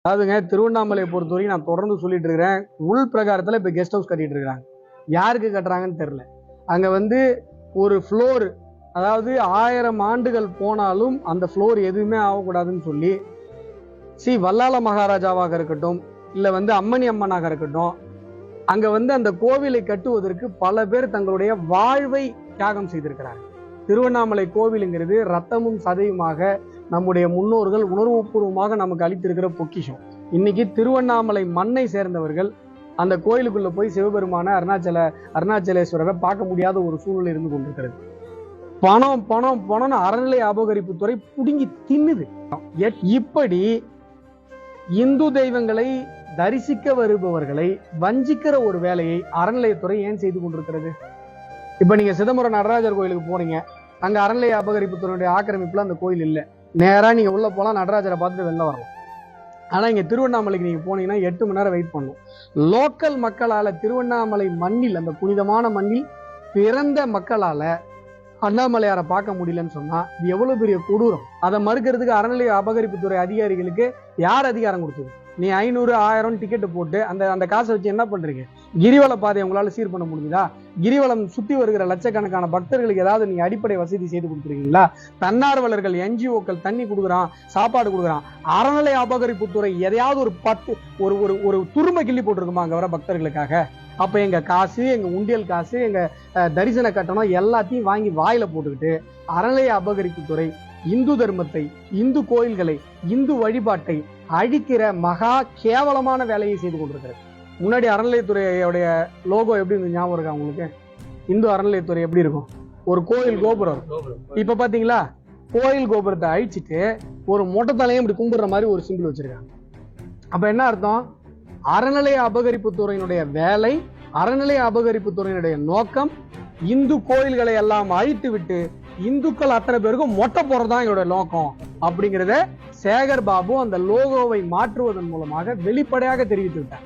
அதாவதுங்க திருவண்ணாமலையை பொறுத்தவரைக்கும் நான் தொடர்ந்து சொல்லிட்டு இருக்கிறேன். உள் பிரகாரத்துல இப்ப கெஸ்ட் ஹவுஸ் கட்டிட்டு இருக்காங்க. யாருக்கு கட்டுறாங்கன்னு தெரியல. அங்க ஒரு ஃப்ளோர், அதாவது 1000 ஆண்டுகள் போனாலும் அந்த ஃப்ளோர் எதுவுமே ஆகக்கூடாதுன்னு சொல்லி வல்லால மகாராஜாவாக இருக்கட்டும், இல்ல அம்மணி அம்மனாக இருக்கட்டும், அங்க அந்த கோவிலை கட்டுவதற்கு பல பேர் தங்களுடைய வாழ்வை தியாகம் செய்திருக்கிறார். திருவண்ணாமலை கோவிலுங்கிறது ரத்தமும் சதையுமாக நம்முடைய முன்னோர்கள் உணர்வுபூர்வமாக நமக்கு அளித்திருக்கிற பொக்கிஷம். இன்னைக்கு திருவண்ணாமலை மண்ணை சேர்ந்தவர்கள் அந்த கோயிலுக்குள்ள போய் சிவபெருமான அருணாச்சலேஸ்வரரை பார்க்க முடியாத ஒரு சூழ்நிலை இருந்து கொண்டிருக்கிறது. பணம் பணம் பணம்னு அறநிலை அபகரிப்புத்துறை புடுங்கி தின்னுது. இப்படி இந்து தெய்வங்களை தரிசிக்க வருபவர்களை வஞ்சிக்கிற ஒரு வேலையை அறநிலையத்துறை ஏன் செய்து கொண்டிருக்கிறது? இப்ப நீங்க சிதம்பரம் நடராஜர் கோயிலுக்கு போறீங்க, அங்க அறநிலைய அபகரிப்புத்துறையுடைய ஆக்கிரமிப்புல அந்த கோயில் இல்லை. நேரா நீங்க உள்ள போலாம், நடராஜரை பார்த்துட்டு வெளில வரலாம். ஆனா இங்க திருவண்ணாமலைக்கு நீங்க போனீங்கன்னா 8 மணி நேரம் வெயிட் பண்ணும். லோக்கல் மக்களால, திருவண்ணாமலை மண்ணில், அந்த புனிதமான மண்ணில் பிறந்த மக்களால அண்ணாமலையாரை பார்க்க முடியலன்னு சொன்னா இது எவ்வளவு பெரிய கொடூரம். அதை மறுக்கிறதுக்கு அறநிலைய அபகரிப்புத்துறை அதிகாரிகளுக்கு யார் அதிகாரம் கொடுத்தது? நீ 500 1000 டிக்கெட் போட்டு அந்த காசை வச்சு என்ன பண்றீங்க? கிரிவல பாதையை உங்களால சீர் பண்ண முடியுதா? கிரிவலம் சுத்தி வருகிற லட்சக்கணக்கான பக்தர்களுக்கு ஏதாவது நீங்க அடிப்படை வசதி செய்து கொடுத்துருக்கீங்களா? தன்னார்வலர்கள், என்ஜிஓக்கள் தண்ணி கொடுக்குறான், சாப்பாடு கொடுக்குறான். அறநிலை அபகரிப்புத்துறை எதையாவது ஒரு துருமை கிள்ளி போட்டிருக்குமா அங்க வர பக்தர்களுக்காக? அப்ப எங்க காசு, எங்க உண்டியல் காசு, எங்க தரிசன கட்டணம் எல்லாத்தையும் வாங்கி வாயில போட்டுக்கிட்டு அறநிலைய அபகரிப்புத்துறை இந்து தர்மத்தை, இந்து கோயில்களை, இந்து வழிபாட்டை அழிக்கிற மகா கேவலமான வேலையை செய்து கொண்டிருக்கிறது. முன்னாடி அறநிலையத்துறையோடைய லோகோ எப்படி இருந்து ஞாபகம் இருக்கா உங்களுக்கு? இந்து அறநிலையத்துறை எப்படி இருக்கும்? ஒரு கோயில் கோபுரம். இப்ப பாத்தீங்களா, கோயில் கோபுரத்தை அழிச்சிட்டு ஒரு மொட்டை தலையும் இப்படி கும்பிடுற மாதிரி ஒரு சிம்பிள் வச்சிருக்காங்க. அப்ப என்ன அர்த்தம்? அறநிலைய அபகரிப்புத்துறையினுடைய வேலை, அறநிலைய அபகரிப்புத்துறையினுடைய நோக்கம் இந்து கோயில்களை எல்லாம் அழித்து விட்டு இந்துக்கள் அத்தனை பேருக்கும் மொட்டை போறதுதான் என்னோட நோக்கம் அப்படிங்கிறத சேகர் பாபு அந்த லோகோவை மாற்றுவதன் மூலமாக வெளிப்படையாக தெரிவித்து விட்டார்.